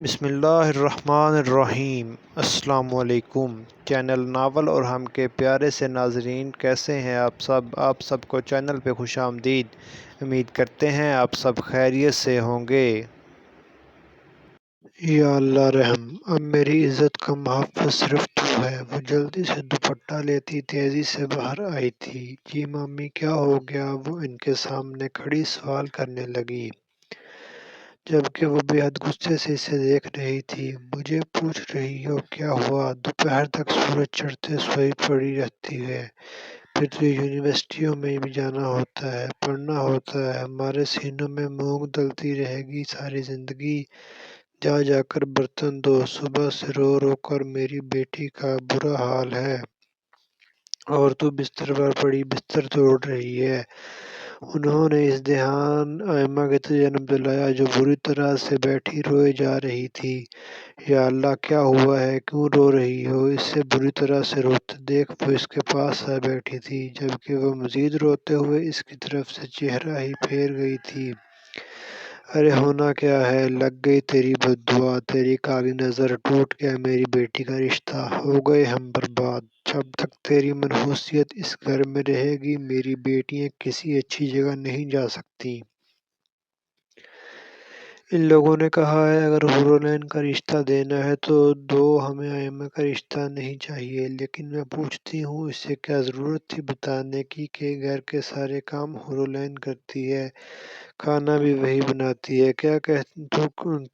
بسم اللہ الرحمن الرحیم۔ السلام علیکم چینل ناول اور ہم کے پیارے سے ناظرین، کیسے ہیں آپ سب کو چینل پہ خوش آمدید۔ امید کرتے ہیں آپ سب خیریت سے ہوں گے۔ یا اللہ رحم، اب میری عزت کا محافظ صرف تو ہے۔ وہ جلدی سے دوپٹہ لیتی تیزی سے باہر آئی تھی۔ جی مامی کیا ہو گیا؟ وہ ان کے سامنے کھڑی سوال کرنے لگی، جبکہ وہ بے حد غصے سے اسے دیکھ رہی تھی۔ مجھے پوچھ رہی ہو کیا ہوا؟ دوپہر تک سورج چڑھتے سوئی پڑی رہتی ہے، پھر تو یونیورسٹیوں میں بھی جانا ہوتا ہے، پڑھنا ہوتا ہے، ہمارے سینوں میں مونگ دلتی رہے گی ساری زندگی۔ جا جا کر برتن دھو، صبح سے رو رو کر میری بیٹی کا برا حال ہے، اور تو بستر پر پڑی بستر توڑ رہی ہے۔ انہوں نے اس دھیان ایما کے جنم دلایا، جو بری طرح سے بیٹھی روئے جا رہی تھی۔ یا اللہ کیا ہوا ہے؟ کیوں رو رہی ہو؟ اس سے بری طرح سے روتے دیکھ وہ اس کے پاس آ بیٹھی تھی، جبکہ وہ مزید روتے ہوئے اس کی طرف سے چہرہ ہی پھیر گئی تھی۔ ارے ہونا کیا ہے؟ لگ گئی تیری بد دعا، تیری کالی نظر، ٹوٹ گیا میری بیٹی کا رشتہ، ہو گئے ہم برباد۔ جب تک تیری منحوسیت اس گھر میں رہے گی میری بیٹیاں کسی اچھی جگہ نہیں جا سکتی۔ ان لوگوں نے کہا ہے اگر حورالعین کا رشتہ دینا ہے تو دو، ہمیں ائمہ کا رشتہ نہیں چاہیے۔ لیکن میں پوچھتی ہوں اسے کیا ضرورت تھی بتانے کی کہ گھر کے سارے کام حورالعین کرتی ہے، کھانا بھی وہی بناتی ہے؟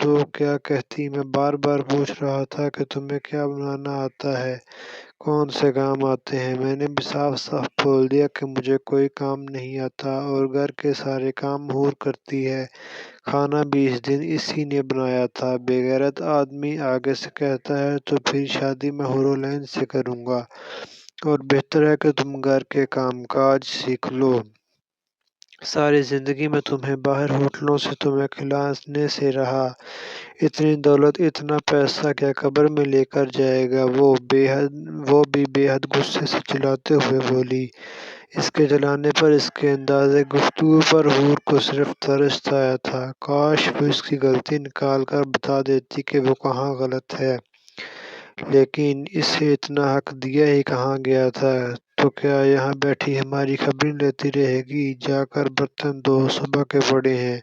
تو کیا کہتی؟ میں بار بار پوچھ رہا تھا کہ تمہیں کیا بنانا آتا ہے، کون سے کام آتے ہیں؟ میں نے بھی صاف صاف بول دیا کہ مجھے کوئی کام نہیں آتا، اور گھر کے سارے کام حور کرتی ہے، کھانا بھی اس دن اسی نے بنایا تھا۔ بے غیرت آدمی آگے سے کہتا ہے تو پھر شادی میں حورالعین سے کروں گا، اور بہتر ہے کہ تم گھر کے کام کاج سیکھ لو۔ ساری زندگی میں تمہیں باہر ہوٹلوں سے تمہیں کھلانے سے رہا، اتنی دولت اتنا پیسہ کیا قبر میں لے کر جائے گا؟ وہ بھی بے حد غصے سے چلاتے ہوئے بولی۔ اس کے چلانے پر، اس کے انداز گفتگو پر حور کو صرف ترس آیا تھا۔ کاش وہ اس کی غلطی نکال کر بتا دیتی کہ وہ کہاں غلط ہے، لیکن اسے اتنا حق دیا ہی کہاں گیا تھا۔ تو کیا یہاں بیٹھی ہماری خبریں لیتی رہے گی؟ جا کر برتن دھو، صبح کے پڑے ہیں،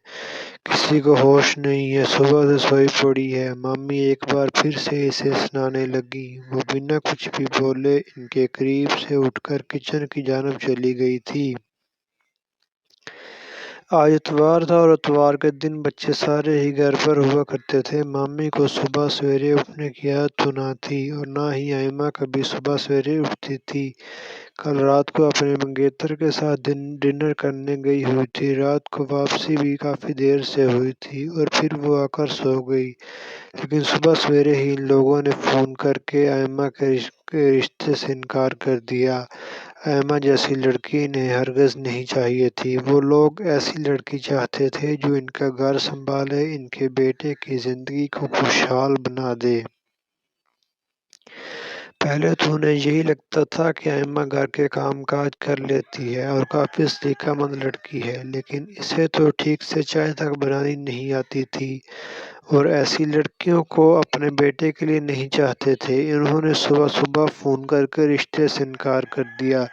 کسی کو ہوش نہیں ہے، صبح سے سوئی پڑی ہے۔ مامی ایک بار پھر سے اسے سنانے لگی۔ وہ بنا کچھ بھی بولے ان کے قریب سے اٹھ کر کچن کی جانب چلی گئی تھی۔ آج اتوار تھا، اور اتوار کے دن بچے سارے ہی گھر پر ہوا کرتے تھے۔ مامی کو صبح سویرے اٹھنے کی عادت تو نہ تھی، اور نہ ہی ایما کبھی صبح سویرے اٹھتی تھی۔ کل رات کو اپنے منگیتر کے ساتھ ڈنر کرنے گئی ہوئی تھی۔ رات کو واپسی بھی کافی دیر سے ہوئی تھی، اور پھر وہ آ کر سو گئی۔ لیکن صبح سویرے ہی ان لوگوں نے فون کر کے ایما کے رشتے سے انکار کر دیا۔ ایما جیسی لڑکی انہیں ہرگز نہیں چاہیے تھی۔ وہ لوگ ایسی لڑکی چاہتے تھے جو ان کا گھر سنبھالے، ان کے بیٹے کی زندگی کو خوشحال بنا دے۔ پہلے تو انہیں یہی لگتا تھا کہ ایما گھر کے کام کاج کر لیتی ہے اور کافی سلیقہ مند لڑکی ہے، لیکن اسے تو ٹھیک سے چائے تک بنانی نہیں آتی تھی، اور ایسی لڑکیوں کو اپنے بیٹے کے لیے نہیں چاہتے تھے۔ انہوں نے صبح صبح فون کر کے رشتے سے انکار کر دیا،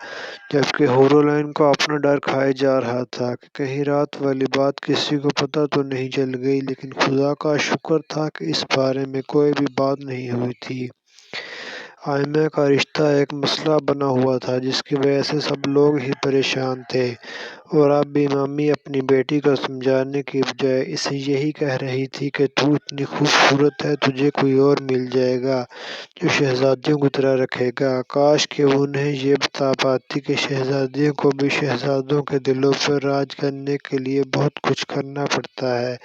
جبکہ حورالعین کو اپنا ڈر کھائے جا رہا تھا کہ کہیں رات والی بات کسی کو پتہ تو نہیں چل گئی۔ لیکن خدا کا شکر تھا کہ اس بارے میں کوئی بھی بات نہیں ہوئی تھی۔ ایما کا رشتہ ایک مسئلہ بنا ہوا تھا جس کی وجہ سے سب لوگ ہی پریشان تھے، اور اب بھی مامی اپنی بیٹی کو سمجھانے کی بجائے اسے یہی کہہ رہی تھی کہ تو اتنی خوبصورت ہے، تجھے کوئی اور مل جائے گا جو شہزادیوں کی طرح رکھے گا۔ کاش کہ وہ انہیں یہ بتا پاتی کہ شہزادیوں کو بھی شہزادوں کے دلوں پر راج کرنے کے لیے بہت کچھ کرنا پڑتا ہے۔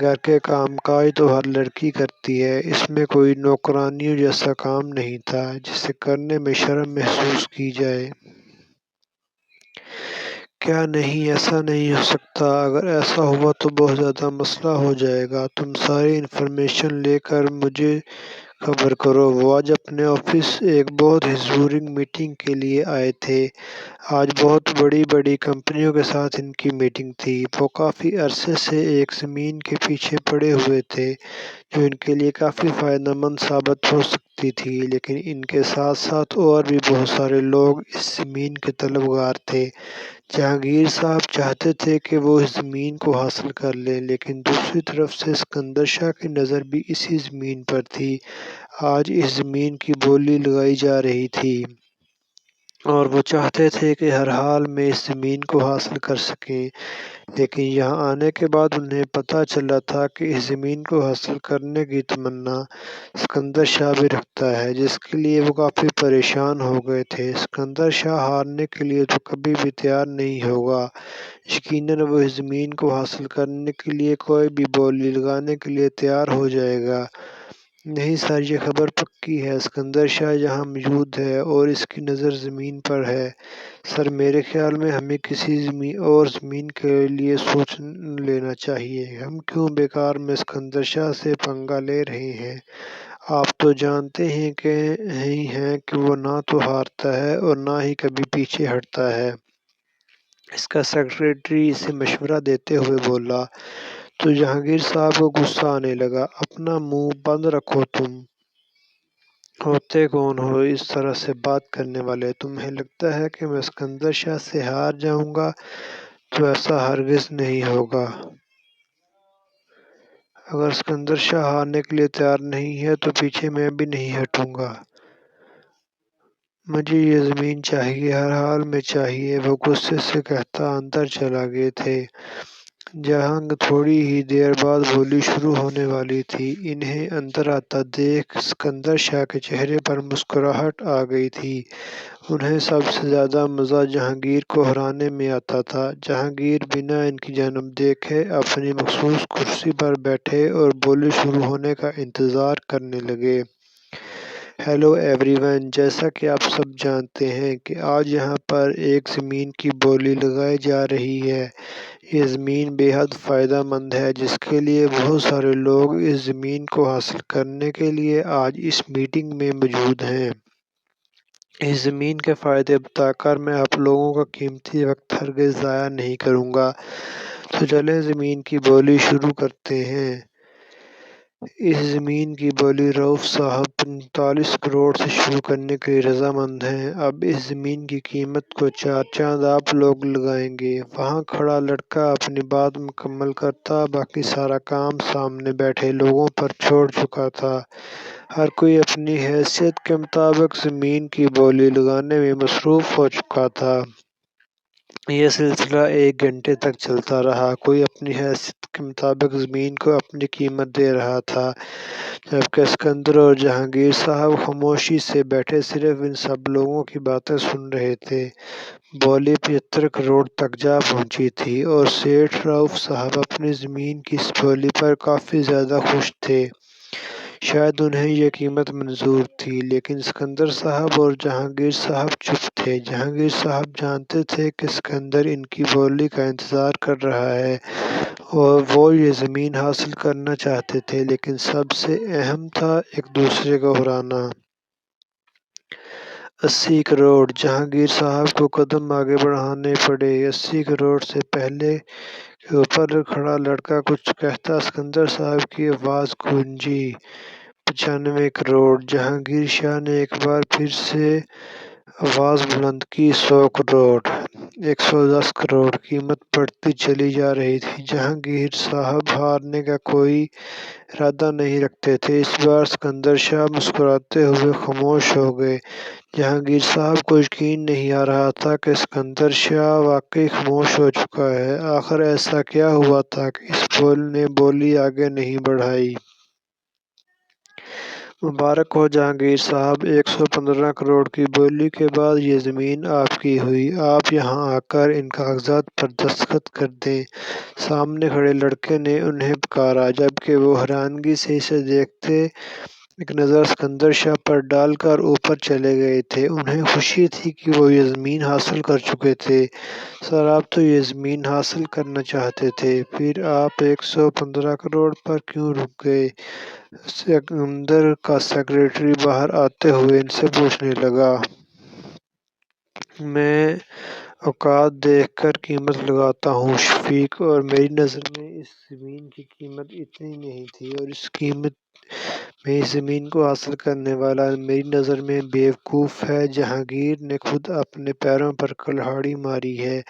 گھر کے کام کاج تو ہر لڑکی کرتی ہے، اس میں کوئی نوکرانیوں جیسا کام نہیں تھا جسے کرنے میں شرم محسوس کی جائے۔ کیا نہیں، ایسا نہیں ہو سکتا؟ اگر ایسا ہوا تو بہت زیادہ مسئلہ ہو جائے گا۔ تم ساری انفارمیشن لے کر مجھے خبر کرو، وہ آج اپنے آفس ایک بہت ہی ضروری میٹنگ کے لیے آئے تھے۔ آج بہت بڑی بڑی کمپنیوں کے ساتھ ان کی میٹنگ تھی۔ وہ کافی عرصے سے ایک زمین کے پیچھے پڑے ہوئے تھے جو ان کے لیے کافی فائدہ مند ثابت ہو سکتی تھی، لیکن ان کے ساتھ ساتھ اور بھی بہت سارے لوگ اس زمین کے طلبگار تھے۔ جہانگیر صاحب چاہتے تھے کہ وہ اس زمین کو حاصل کر لیں، لیکن دوسری طرف سے اسکندر شاہ کی نظر بھی اسی زمین پر تھی۔ آج اس زمین کی بولی لگائی جا رہی تھی اور وہ چاہتے تھے کہ ہر حال میں اس زمین کو حاصل کر سکیں، لیکن یہاں آنے کے بعد انہیں پتہ چلا تھا کہ اس زمین کو حاصل کرنے کی تمنا اسکندر شاہ بھی رکھتا ہے، جس کے لیے وہ کافی پریشان ہو گئے تھے۔ اسکندر شاہ ہارنے کے لیے تو کبھی بھی تیار نہیں ہوگا۔ یقیناً وہ اس زمین کو حاصل کرنے کے لیے کوئی بھی بولی لگانے کے لیے تیار ہو جائے گا۔ نہیں سر، یہ خبر پکی ہے، اسکندر شاہ یہاں موجود ہے اور اس کی نظر زمین پر ہے۔ سر، میرے خیال میں ہمیں کسی اور زمین کے لیے سوچ لینا چاہیے۔ ہم کیوں بیکار میں اسکندر شاہ سے پنگا لے رہے ہیں؟ آپ تو جانتے ہی ہیں کہ وہ نہ تو ہارتا ہے اور نہ ہی کبھی پیچھے ہٹتا ہے۔ اس کا سیکرٹری اسے مشورہ دیتے ہوئے بولا تو جہانگیر صاحب کو غصہ آنے لگا۔ اپنا منہ بند رکھو، تم ہوتے کون ہو اس طرح سے بات کرنے والے؟ تمہیں لگتا ہے کہ میں اسکندر شاہ سے ہار جاؤں گا؟ تو ایسا ہرگز نہیں ہوگا۔ اگر اسکندر شاہ ہارنے کے لیے تیار نہیں ہے تو پیچھے میں بھی نہیں ہٹوں گا۔ مجھے یہ زمین چاہیے، ہر حال میں چاہیے، وہ غصے سے کہتا اندر چلا گئے تھے۔ جہاں تھوڑی ہی دیر بعد بولی شروع ہونے والی تھی۔ انہیں اندر آتا دیکھ اسکندر شاہ کے چہرے پر مسکراہٹ آ گئی تھی۔ انہیں سب سے زیادہ مزہ جہانگیر کو ہرانے میں آتا تھا۔ جہانگیر بنا ان کی جانب دیکھے اپنی مخصوص کرسی پر بیٹھے اور بولی شروع ہونے کا انتظار کرنے لگے۔ ہیلو ایوری ون، جیسا کہ آپ سب جانتے ہیں کہ آج یہاں پر ایک زمین کی بولی لگائی جا رہی ہے۔ یہ زمین بے حد فائدہ مند ہے، جس کے لیے بہت سارے لوگ اس زمین کو حاصل کرنے کے لیے آج اس میٹنگ میں موجود ہیں۔ اس زمین کے فائدے بتا کر میں آپ لوگوں کا قیمتی وقت ہرگز ضائع نہیں کروں گا۔ تو چلیں زمین کی بولی شروع کرتے ہیں۔ اس زمین کی بولی رؤف صاحب 45 کروڑ سے شروع کرنے کے لیے رضامند ہیں۔ اب اس زمین کی قیمت کو 4 چاند آپ لوگ لگائیں گے۔ وہاں کھڑا لڑکا اپنی بات مکمل کرتا، باقی سارا کام سامنے بیٹھے لوگوں پر چھوڑ چکا تھا۔ ہر کوئی اپنی حیثیت کے مطابق زمین کی بولی لگانے میں مصروف ہو چکا تھا۔ یہ سلسلہ 1 گھنٹے تک چلتا رہا۔ کوئی اپنی حیثیت کے مطابق زمین کو اپنی قیمت دے رہا تھا، جبکہ اسکندر اور جہانگیر صاحب خاموشی سے بیٹھے صرف ان سب لوگوں کی باتیں سن رہے تھے۔ بولی 75 کروڑ تک جا پہنچی تھی اور سیٹھ رؤف صاحب اپنی زمین کی اس بولی پر کافی زیادہ خوش تھے۔ شاید انہیں یہ قیمت منظور تھی، لیکن اسکندر صاحب اور جہانگیر صاحب چپ تھے۔ جہانگیر صاحب جانتے تھے کہ اسکندر ان کی بولی کا انتظار کر رہا ہے اور وہ یہ زمین حاصل کرنا چاہتے تھے، لیکن سب سے اہم تھا ایک دوسرے کو ہرانا۔ 80 کروڑ! جہانگیر صاحب کو قدم آگے بڑھانے پڑے۔ 80 کروڑ سے پہلے کے اوپر کھڑا لڑکا کچھ کہتا، اسکندر صاحب کی آواز گونجی۔ 95 کروڑ! جہانگیر شاہ نے ایک بار پھر سے آواز بلند کی۔ 100 کروڑ! 110 کروڑ! قیمت بڑھتی چلی جا رہی تھی۔ جہانگیر صاحب ہارنے کا کوئی ارادہ نہیں رکھتے تھے۔ اس بار اسکندر شاہ مسکراتے ہوئے خاموش ہو گئے۔ جہانگیر صاحب کو یقین نہیں آ رہا تھا کہ اسکندر شاہ واقعی خاموش ہو چکا ہے۔ آخر ایسا کیا ہوا تھا کہ اس نے بولی آگے نہیں بڑھائی؟ مبارک ہو جہانگیر صاحب! 115 کروڑ کی بولی کے بعد یہ زمین آپ کی ہوئی۔ آپ یہاں آ کر ان کاغذات پر دستخط کر دیں۔ سامنے کھڑے لڑکے نے انہیں پکارا، جبکہ وہ حیرانگی سے اسے دیکھتے ایک نظر سکندر شاہ پر ڈال کر اوپر چلے گئے تھے۔ انہیں خوشی تھی کہ وہ یہ زمین حاصل کر چکے تھے۔ سر آپ تو یہ زمین حاصل کرنا چاہتے تھے، پھر آپ 115 کروڑ پر کیوں رک گئے؟ سکندر کا سیکرٹری باہر آتے ہوئے ان سے پوچھنے لگا۔ میں اوقات دیکھ کر قیمت لگاتا ہوں شفیق، اور میری نظر میں اس زمین کی قیمت اتنی نہیں تھی، اور اس قیمت میں اس زمین کو حاصل کرنے والا میری نظر میں بیوقوف ہے۔ جہانگیر نے خود اپنے پیروں پر کلہاڑی ماری ہے۔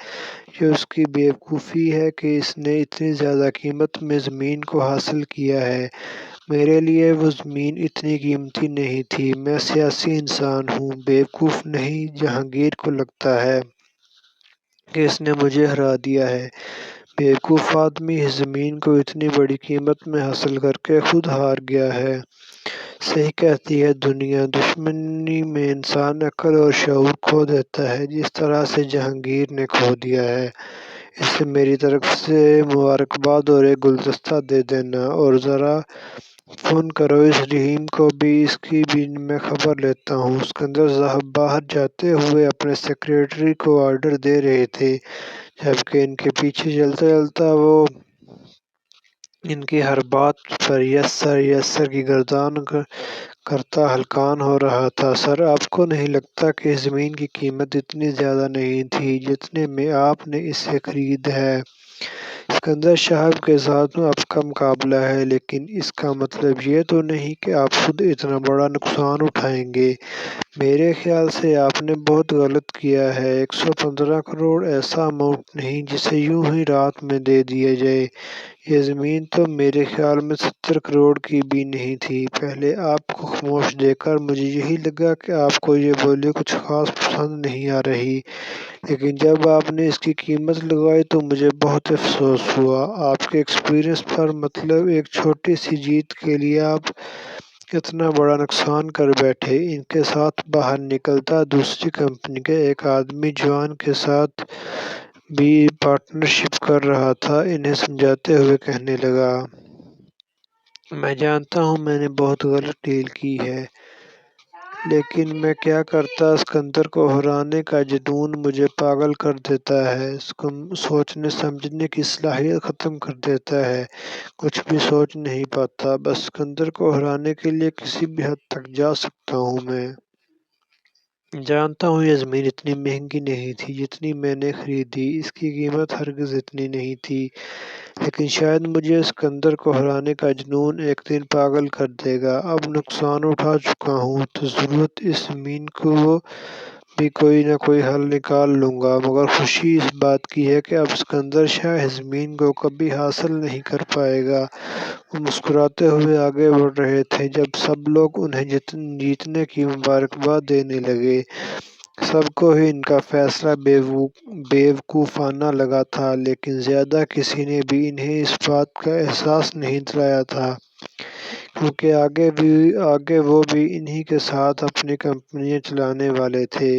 یہ اس کی بیوقوفی ہے کہ اس نے اتنی زیادہ قیمت میں زمین کو حاصل کیا ہے۔ میرے لیے وہ زمین اتنی قیمتی نہیں تھی۔ میں سیاسی انسان ہوں، بیوقوف نہیں۔ جہانگیر کو لگتا ہے کہ اس نے مجھے ہرا دیا ہے۔ بیوقوف آدمی اس زمین کو اتنی بڑی قیمت میں حاصل کر کے خود ہار گیا ہے۔ صحیح کہتی ہے دنیا، دشمنی میں انسان عقل اور شعور کھو دیتا ہے، جس طرح سے جہانگیر نے کھو دیا ہے۔ اسے میری طرف سے مبارکباد اور ایک گلدستہ دے دینا، اور ذرا فون کرو اس رحیم کو بھی، اس کی بھی میں خبر لیتا ہوں۔ سکندر صاحب باہر جاتے ہوئے اپنے سیکرٹری کو آرڈر دے رہے تھے، جبکہ ان کے پیچھے چلتا چلتا وہ ان کی ہر بات پر یس سر یس سر کی گردان کرتا ہلکان ہو رہا تھا۔ سر آپ کو نہیں لگتا کہ اس زمین کی قیمت اتنی زیادہ نہیں تھی جتنے میں آپ نے اسے خرید ہے؟ سکندر صاحب کے ساتھ آپ کا مقابلہ ہے، لیکن اس کا مطلب یہ تو نہیں کہ آپ خود اتنا بڑا نقصان اٹھائیں گے۔ میرے خیال سے آپ نے بہت غلط کیا ہے۔ 115 کروڑ ایسا اماؤنٹ نہیں جسے یوں ہی رات میں دے دیا جائے۔ یہ زمین تو میرے خیال میں 70 کروڑ کی بھی نہیں تھی۔ پہلے آپ کو خاموش دیکھ کر مجھے یہی لگا کہ آپ کو یہ بولی کچھ خاص پسند نہیں آ رہی، لیکن جب آپ نے اس کی قیمت لگائی تو مجھے بہت افسوس ہوا۔ آپ کے ایکسپیرئنس پر، مطلب ایک چھوٹی سی جیت کے لیے آپ اتنا بڑا نقصان کر بیٹھے۔ ان کے ساتھ باہر نکلتا دوسری کمپنی کے ایک آدمی جوان کے ساتھ بھی پارٹنرشپ کر رہا تھا، انہیں سمجھاتے ہوئے کہنے لگا۔ میں جانتا ہوں میں نے بہت غلط ڈیل کی ہے، لیکن میں کیا کرتا؟ سکندر کو ہرانے کا جنون مجھے پاگل کر دیتا ہے، سوچنے سمجھنے کی صلاحیت ختم کر دیتا ہے، کچھ بھی سوچ نہیں پاتا۔ بس سکندر کو ہرانے کے لیے کسی بھی حد تک جا سکتا ہوں۔ میں جانتا ہوں یہ زمین اتنی مہنگی نہیں تھی جتنی میں نے خریدی، اس کی قیمت ہرگز اتنی نہیں تھی، لیکن شاید مجھے سکندر کو ہرانے کا جنون ایک دن پاگل کر دے گا۔ اب نقصان اٹھا چکا ہوں تو ضرور اس زمین کو بھی کوئی نہ کوئی حل نکال لوں گا، مگر خوشی اس بات کی ہے کہ اب سکندر شاہ اس زمین کو کبھی حاصل نہیں کر پائے گا۔ وہ مسکراتے ہوئے آگے بڑھ رہے تھے جب سب لوگ انہیں جیتنے کی مبارکباد دینے لگے۔ سب کو ہی ان کا فیصلہ بیوقوفانہ لگا تھا، لیکن زیادہ کسی نے بھی انہیں اس بات کا احساس نہیں دلایا تھا، کیونکہ آگے وہ بھی انہی کے ساتھ اپنی کمپنیاں چلانے والے تھے۔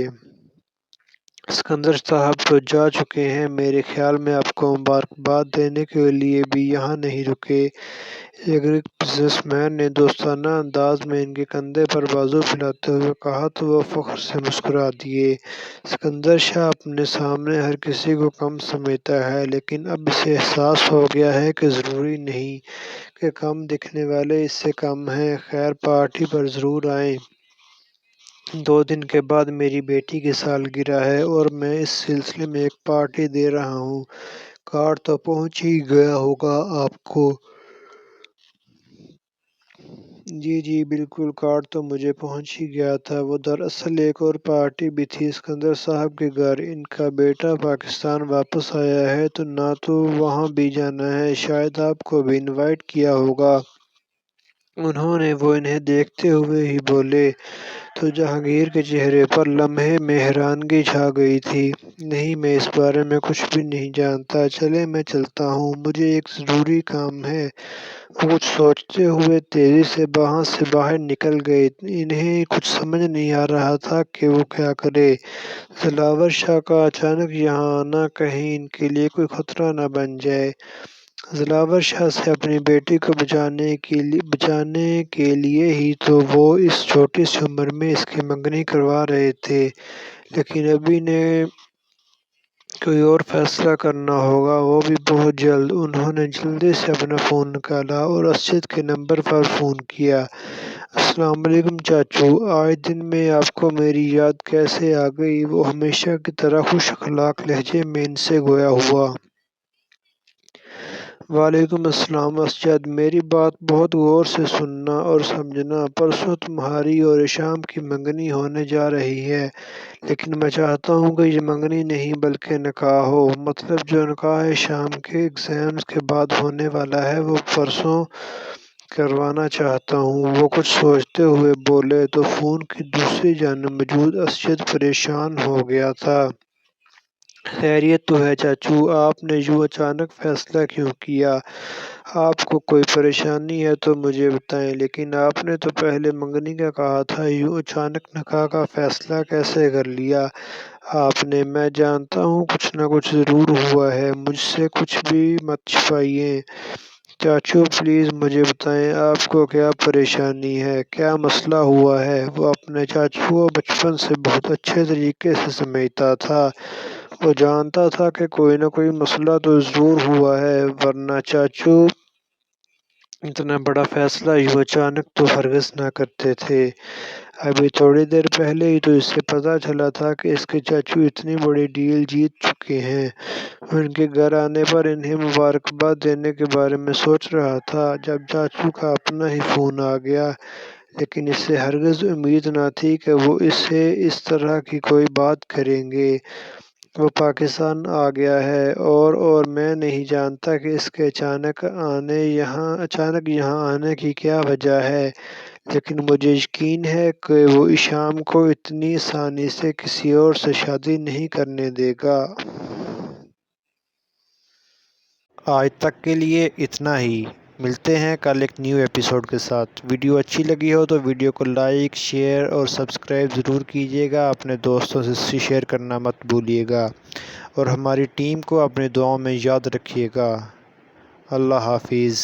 سکندر صاحب تو جا چکے ہیں، میرے خیال میں آپ کو مبارکباد دینے کے لیے بھی یہاں نہیں رکے۔ ایک بزنس مین نے دوستانہ انداز میں ان کے کندھے پر بازو پھیلاتے ہوئے کہا تو وہ فخر سے مسکرا دیے۔ سکندر شاہ اپنے سامنے ہر کسی کو کم سمجھتا ہے، لیکن اب اسے احساس ہو گیا ہے کہ ضروری نہیں کہ کم دکھنے والے اس سے کم ہیں۔ خیر پارٹی پر ضرور آئیں۔ 2 دن کے بعد میری بیٹی کی سالگرہ ہے اور میں اس سلسلے میں ایک پارٹی دے رہا ہوں۔ کارڈ تو پہنچ ہی گیا ہوگا آپ کو؟ جی بالکل، کارڈ تو مجھے پہنچ ہی گیا تھا۔ وہ دراصل ایک اور پارٹی بھی تھی سکندر صاحب کے گھر۔ ان کا بیٹا پاکستان واپس آیا ہے تو وہاں بھی جانا ہے، شاید آپ کو بھی انوائٹ کیا ہوگا۔ وہ انہیں دیکھتے ہوئے ہی بولے تو جہانگیر کے چہرے پر لمحے میں حیرانگی چھا گئی تھی۔ نہیں، میں اس بارے میں کچھ بھی نہیں جانتا، چلیں میں چلتا ہوں، مجھے ایک ضروری کام ہے۔ وہ کچھ سوچتے ہوئے تیزی سے وہاں سے باہر نکل گئے۔ انہیں کچھ سمجھ نہیں آ رہا تھا کہ وہ کیا کریں۔ دلاور شاہ کا اچانک یہاں آنا کہیں ان کے لیے کوئی خطرہ نہ بن جائے۔ دلاور شاہ سے اپنی بیٹی کو بچانے کے لیے ہی تو وہ اس چھوٹی سی عمر میں اس کی منگنی کروا رہے تھے، لیکن ابھی نے کوئی اور فیصلہ کرنا ہوگا، وہ بھی بہت جلد۔ انہوں نے جلدی سے اپنا فون نکالا اور اسجد کے نمبر پر فون کیا۔ السلام علیکم چاچو، آج دن میں آپ کو میری یاد کیسے آ گئی؟ وہ ہمیشہ کی طرح خوش اخلاق لہجے میں ان سے گویا ہوا۔ وعلیکم السلام اسجد، میری بات بہت غور سے سننا اور سمجھنا۔ پرسوں تمہاری اور ایشام کی منگنی ہونے جا رہی ہے، لیکن میں چاہتا ہوں کہ یہ منگنی نہیں بلکہ نکاح ہو۔ مطلب جو نکاح ایشام کے ایگزامز کے بعد ہونے والا ہے وہ پرسوں کروانا چاہتا ہوں۔ وہ کچھ سوچتے ہوئے بولے تو فون کی دوسری جانب موجود اسجد پریشان ہو گیا تھا۔ خیریت تو ہے چاچو، آپ نے یوں اچانک فیصلہ کیوں کیا؟ آپ کو کوئی پریشانی ہے تو مجھے بتائیں، لیکن آپ نے تو پہلے منگنی کا کہا تھا، یوں اچانک نکاح کا فیصلہ کیسے کر لیا آپ نے؟ میں جانتا ہوں کچھ نہ کچھ ضرور ہوا ہے، مجھ سے کچھ بھی مت چھپائیے۔ چاچو پلیز مجھے بتائیں، آپ کو کیا پریشانی ہے، کیا مسئلہ ہوا ہے؟ وہ اپنے چاچو کو بچپن سے بہت اچھے طریقے سے سمجھتا تھا۔ وہ جانتا تھا کہ کوئی نہ کوئی مسئلہ تو ضرور ہوا ہے، ورنہ چاچو اتنا بڑا فیصلہ یوں اچانک تو ہرگز نہ کرتے تھے۔ ابھی تھوڑی دیر پہلے ہی تو اسے پتہ چلا تھا کہ اس کے چاچو اتنی بڑی ڈیل جیت چکے ہیں۔ ان کے گھر آنے پر انہیں مبارکباد دینے کے بارے میں سوچ رہا تھا، جب چاچو کا اپنا ہی فون آ گیا، لیکن اسے ہرگز امید نہ تھی کہ وہ اسے اس طرح کی کوئی بات کریں گے۔ وہ پاکستان آ گیا ہے اور میں نہیں جانتا کہ اس کے اچانک یہاں آنے کی کیا وجہ ہے، لیکن مجھے یقین ہے کہ وہ ایشام کو اتنی آسانی سے کسی اور سے شادی نہیں کرنے دے گا۔ آج تک کے لیے اتنا ہی، ملتے ہیں کل ایک نیو ایپیسوڈ کے ساتھ۔ ویڈیو اچھی لگی ہو تو ویڈیو کو لائک، شیئر اور سبسکرائب ضرور کیجیے گا۔ اپنے دوستوں سے شیئر کرنا مت بھولیے گا اور ہماری ٹیم کو اپنی دعاؤں میں یاد رکھیے گا۔ اللہ حافظ۔